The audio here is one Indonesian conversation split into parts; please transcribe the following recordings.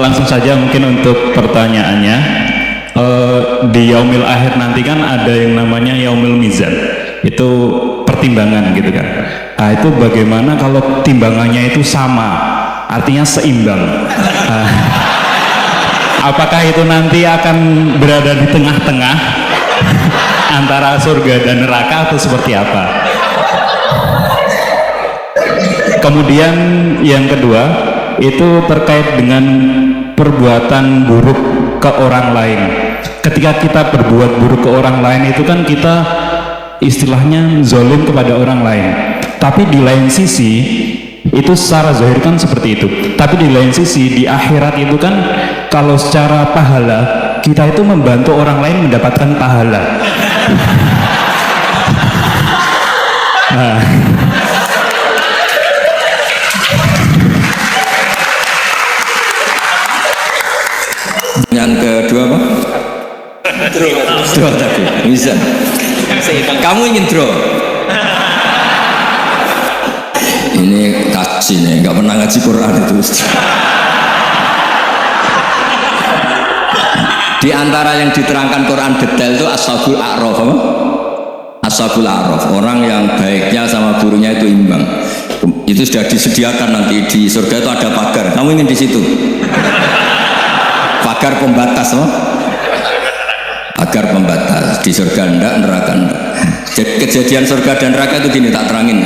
Langsung saja mungkin untuk pertanyaannya. Di yaumil akhir nanti kan ada yang namanya yaumil mizan, itu pertimbangan gitu kan. Nah, itu bagaimana kalau timbangannya itu sama, artinya seimbang. Apakah itu nanti akan berada di tengah-tengah antara surga dan neraka atau seperti apa? Kemudian yang kedua itu terkait dengan perbuatan buruk ke orang lain. Ketika kita berbuat buruk ke orang lain itu kan kita istilahnya zolim kepada orang lain. Tapi di lain sisi itu secara zahir kan seperti itu. Tapi di lain sisi di akhirat itu kan kalau secara pahala kita itu membantu orang lain mendapatkan pahala. Nah. Yang kedua apa? Draw tadi, bisa. Kamu ingin draw? Ini kaji nih, nggak pernah ngaji Quran itu. Di antara yang diterangkan Quran detail itu Ashabul A'raf, apa? Ashabul A'raf, orang yang baiknya sama buruknya itu imbang. Itu sudah disediakan nanti di surga itu ada pagar. Kamu ingin di situ? Pagar pembatas, loh. Pagar pembatas di surga enggak, neraka enggak. Jadi kejadian surga dan neraka itu gini, tak terangin.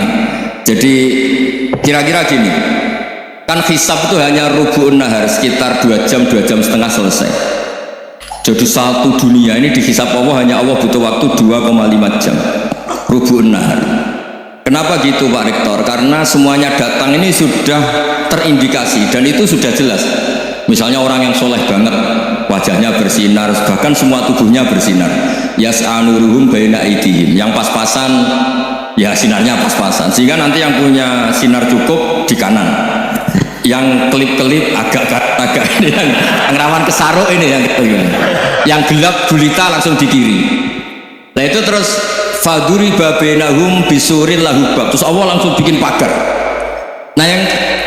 Jadi kira-kira gini, kan hisab itu hanya rubu'un nahar, sekitar 2 jam setengah selesai. Jadi satu dunia ini dihisab Allah, hanya Allah butuh waktu 2,5 jam rubu'un nahar. Kenapa gitu Pak Rektor? Karena semuanya datang ini sudah terindikasi dan itu sudah jelas. Misalnya orang yang soleh banget, wajahnya bersinar, bahkan semua tubuhnya bersinar. Yas'anuruhum baina aidihim, yang pas-pasan, ya sinarnya pas-pasan. Sehingga nanti yang punya sinar cukup di kanan, yang kelip-kelip agak ini, yang rawan kesaruk ini, yang gelap gulita langsung di kiri. Nah itu terus faduriba bainahum bisuril lahubab, terus Allah langsung bikin pagar. Nah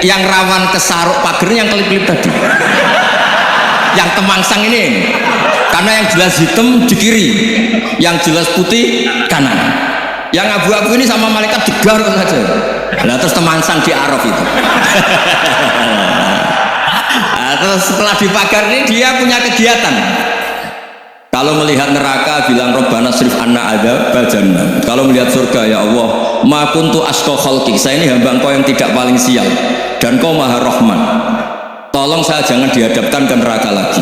yang rawan kesaruk pagernya yang kelip-kelip tadi, yang temangsang ini, karena yang jelas hitam di kiri, yang jelas putih kanan, yang abu-abu ini sama malaikat digaruk saja. Nah terus temangsang di Araf itu. Nah, terus setelah dipagar ini dia punya kegiatan. Kalau melihat neraka bilang Rabbana srif anna adzabal jannah. Kalau melihat surga, ya Allah, ma kuntu asqa khalqik, saya ini hamba Engkau yang tidak paling sial dan Kau Maha Rahman. Tolong saya jangan dihadapkan ke neraka lagi.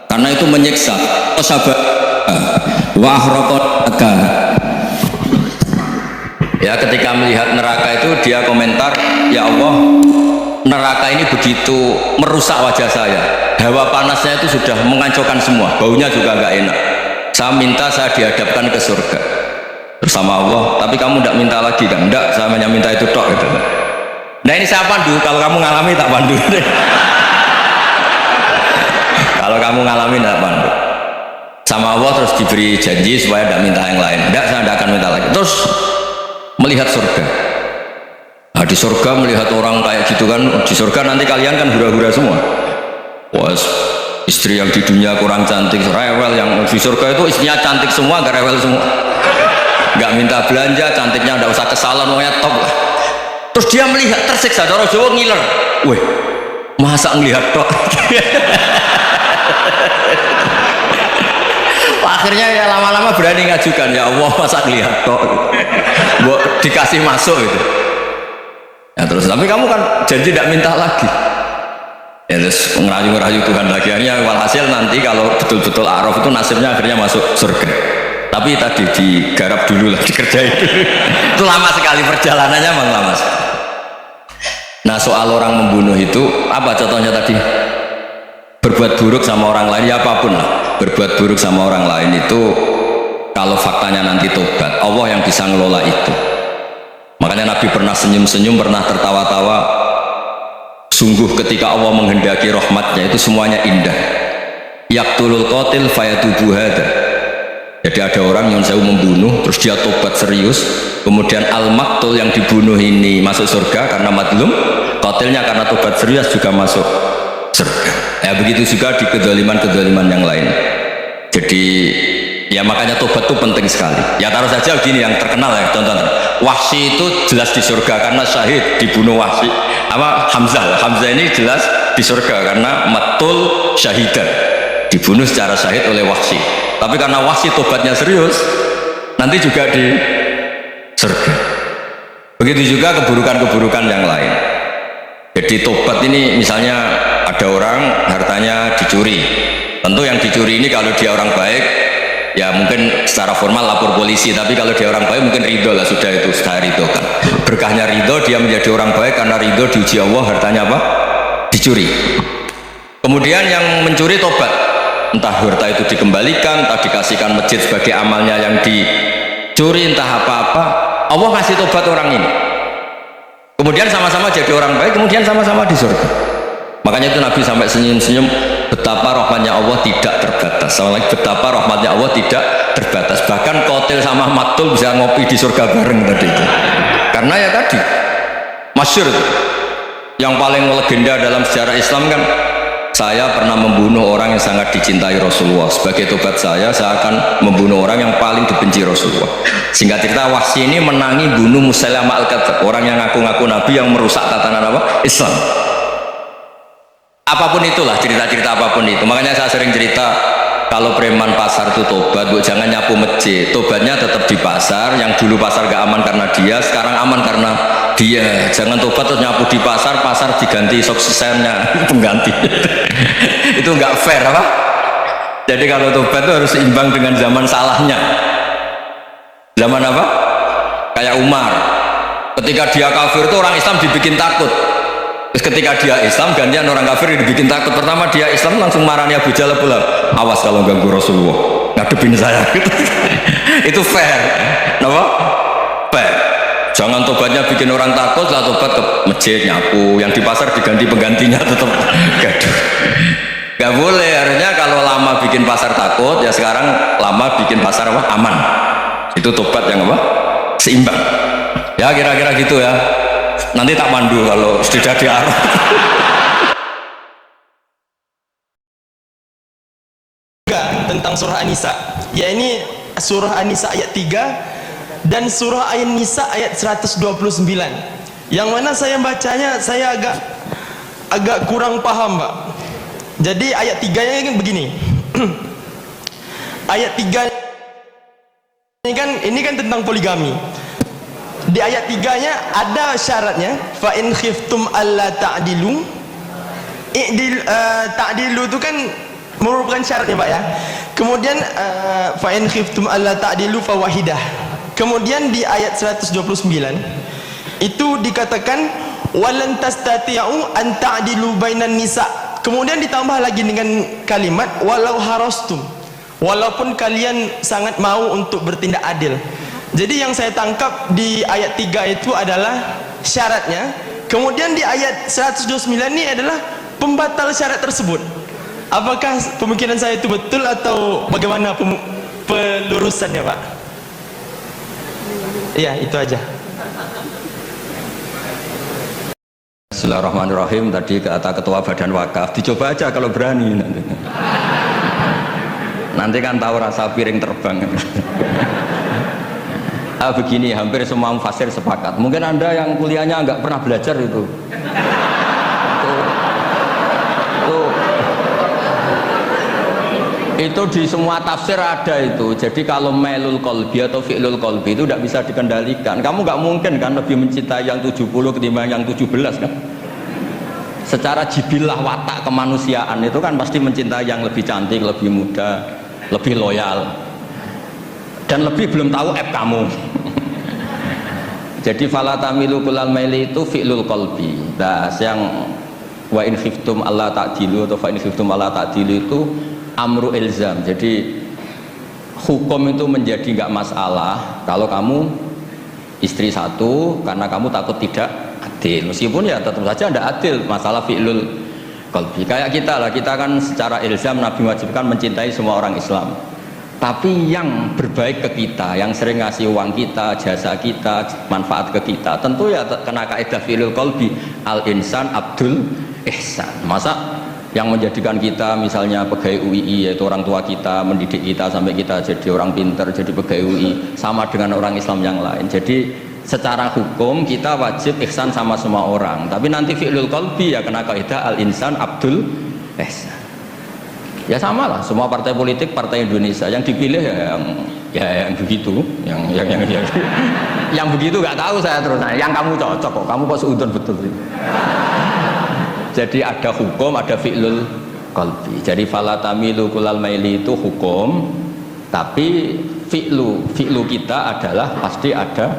Karena itu menyiksa. Sabar. Wa ahraqaka. Ya, ketika melihat neraka itu dia komentar, ya Allah, neraka ini begitu merusak wajah saya. Hawa panasnya itu sudah menghancurkan semua, baunya juga nggak enak. Saya minta saya dihadapkan ke surga bersama Allah. Tapi kamu tidak minta lagi kan? Enggak, saya hanya minta itu tok gitu. Nah ini saya pandu, kalau kamu ngalami tak pandu. Kalau kamu ngalami tak pandu. Sama Allah terus diberi janji supaya tidak minta yang lain. Enggak, saya tidak akan minta lagi. Terus melihat surga. Nah di surga melihat orang kayak gitu kan, di surga nanti kalian kan hura-hura semua. Wah, istri yang di dunia kurang cantik, rewel, yang di surga itu istrinya cantik semua, gak rewel semua, gak minta belanja, cantiknya gak usah ke salon, pokoknya top lah. Terus dia melihat tersiksa, orang Jawa ngiler, weh, masa ngelihat tok. Akhirnya ya lama-lama berani ngajukan, ya Allah masa ngelihat tok, dikasih masuk itu. Ya terus, tapi kamu kan janji tidak minta lagi. Ya terus ngerayu Tuhan lagi, akhirnya walhasil nanti kalau betul-betul Araf itu nasibnya akhirnya masuk surga. Tapi tadi digarap dulu lah, dikerjain dulu. Itu lama sekali perjalanannya, memang lama sekali. Nah soal orang membunuh itu apa contohnya tadi? Berbuat buruk sama orang lain, ya apapun lah. Berbuat buruk sama orang lain itu kalau faktanya nanti tobat, Allah yang bisa ngelola itu. Makanya Nabi pernah senyum-senyum, pernah tertawa-tawa. Sungguh ketika Allah menghendaki rahmatnya itu semuanya indah. Yaqtulul qatil fayatubu hada. Jadi ada orang yang saya membunuh terus dia tobat serius, kemudian al-maktul yang dibunuh ini masuk surga karena madlum, qatilnya karena tobat serius juga masuk surga. Ya begitu juga di kedzaliman-kedzaliman yang lain. Jadi ya makanya tobat itu penting sekali. Ya taruh saja begini yang terkenal ya, contoh Wahsy itu jelas di surga karena syahid dibunuh Wahsy. Hamzah ini jelas di surga karena matul syahidan, dibunuh secara syahid oleh Wahsy. Tapi karena Wahsy tobatnya serius, nanti juga di surga. Begitu juga keburukan-keburukan yang lain. Jadi tobat ini misalnya ada orang hartanya dicuri, tentu yang dicuri ini kalau dia orang baik ya mungkin secara formal lapor polisi, tapi kalau dia orang baik mungkin ridho lah, sudah itu sudah ridho kan, berkahnya ridho, dia menjadi orang baik karena ridho diuji Allah, hartanya apa? Dicuri. Kemudian yang mencuri tobat, entah harta itu dikembalikan, entah dikasihkan masjid sebagai amalnya yang dicuri, entah apa-apa, Allah kasih tobat orang ini, kemudian sama-sama jadi orang baik, kemudian sama-sama di surga. Makanya itu Nabi sampai senyum-senyum, betapa rahmatnya Allah tidak terbatas. Sama lagi, betapa rahmatnya Allah tidak terbatas. Bahkan Qatil sama Maktul bisa ngopi di surga bareng tadi itu. Karena ya tadi masyhur itu. Yang paling legenda dalam sejarah Islam kan, saya pernah membunuh orang yang sangat dicintai Rasulullah. Sebagai tobat saya akan membunuh orang yang paling dibenci Rasulullah. Singkat cerita, Wahsy ini menangi bunuh Musailamah al-Kadzdzab, orang yang ngaku-ngaku Nabi yang merusak tatanan apa? Islam. Apapun itulah, cerita-cerita apapun itu. Makanya saya sering cerita, kalau preman pasar itu tobat, bu, jangan nyapu masjid. Tobatnya tetap di pasar. Yang dulu pasar gak aman karena dia, sekarang aman karena dia. Jangan tobat terus nyapu di pasar, pasar diganti suksesennya pengganti. Itu nggak fair apa? Jadi kalau tobat itu harus seimbang dengan zaman salahnya. Zaman apa? Kayak Umar. Ketika dia kafir itu orang Islam dibikin takut. Terus ketika dia Islam, gantian orang kafir dibikin takut. Pertama dia Islam langsung marahnya Abu Jahal pula. Awas kalau ganggu Rasulullah, ngadepin saya. Itu fair. Kenapa? Fair. Jangan tobatnya bikin orang takut, lah tobat ke masjid nyapu, yang di pasar diganti penggantinya tetap gaduh. Gak boleh. Harusnya kalau lama bikin pasar takut, ya sekarang lama bikin pasar apa? Aman. Itu tobat yang apa? Seimbang. Ya kira-kira gitu ya. Nanti tak pandu kalau sudah diarah. Tentang surah An-Nisa, ya ini surah An-Nisa ayat 3 dan surah An-Nisa ayat 129. Yang mana saya bacanya saya agak kurang paham, Pak. Jadi ayat 3-nya begini. Ayat 3 ini kan tentang poligami. Di ayat 3-nya ada syaratnya, fa in khiftum alla ta'dilu. Ta'dilu itu kan merupakan syaratnya, Pak ya. Kemudian fa in khiftum alla ta'dilu fawahidah. Kemudian di ayat 129 itu dikatakan walan tastati'u an ta'dilu bainan nisa. Kemudian ditambah lagi dengan kalimat walau harastum, walaupun kalian sangat mau untuk bertindak adil. Jadi yang saya tangkap di ayat 3 itu adalah syaratnya. Kemudian di ayat 129 ini adalah pembatal syarat tersebut. Apakah pemikiran saya itu betul atau bagaimana pelurusannya, Pak? Iya, itu aja. Bismillahirrahmanirrahim. Tadi kata ketua badan wakaf, dicoba aja kalau berani. Nanti kan tahu rasa piring terbang. Begini, hampir semua mufasir sepakat. Mungkin Anda yang kuliahnya nggak pernah belajar itu di semua tafsir ada itu. Jadi kalau mailul qalbi atau fi'lul qalbi itu tidak bisa dikendalikan. Kamu nggak mungkin kan lebih mencintai yang 70 ketimbang yang 17 kan. Secara jibilah watak kemanusiaan itu kan pasti mencintai yang lebih cantik, lebih muda, lebih loyal, dan lebih belum tahu app kamu. Jadi fala tamilu kulal maili itu fi'lul qalbi. Nah, yang wa in khiftum alla ta'dilu atau fa in khiftum alla ta'dilu itu amru ilzam. Jadi hukum itu menjadi nggak masalah kalau kamu istri satu karena kamu takut tidak adil. Meskipun ya tetap saja tidak adil, masalah fi'lul qalbi. Kayak kita lah, kita kan secara ilzam Nabi wajibkan mencintai semua orang Islam. Tapi yang berbaik ke kita, yang sering ngasih uang kita, jasa kita, manfaat ke kita, tentu ya kena kaidah fi'lul qalbi, al insan abdul ihsan. Masa yang menjadikan kita misalnya pegawai UII, yaitu orang tua kita mendidik kita sampai kita jadi orang pinter, jadi pegawai UII, sama dengan orang Islam yang lain. Jadi secara hukum kita wajib ihsan sama semua orang, tapi nanti fi'lul qalbi ya kena kaidah al-insan abdul ihsan. Ya sama lah, semua partai politik, partai Indonesia yang dipilih yang begitu, yang begitu nggak tahu saya terus. Nah, yang kamu cocok kok, kamu kok seudon betul sih. Jadi ada hukum, ada fi'lul qalbi. Jadi fala tamilu kulal maili itu hukum, tapi fi'lu kita adalah pasti ada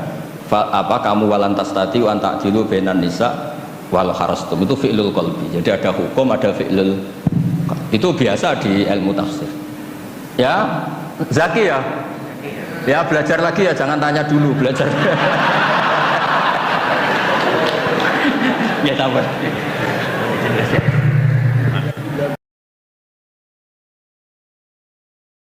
kamu walantas tati wan ta'dilu bainan nisa wal harastum, itu fi'lul qalbi. Jadi ada hukum, ada fi'lul. Itu biasa di ilmu tafsir. Ya, Zaki ya. Ya belajar lagi ya, jangan tanya dulu, belajar. Ya sabar.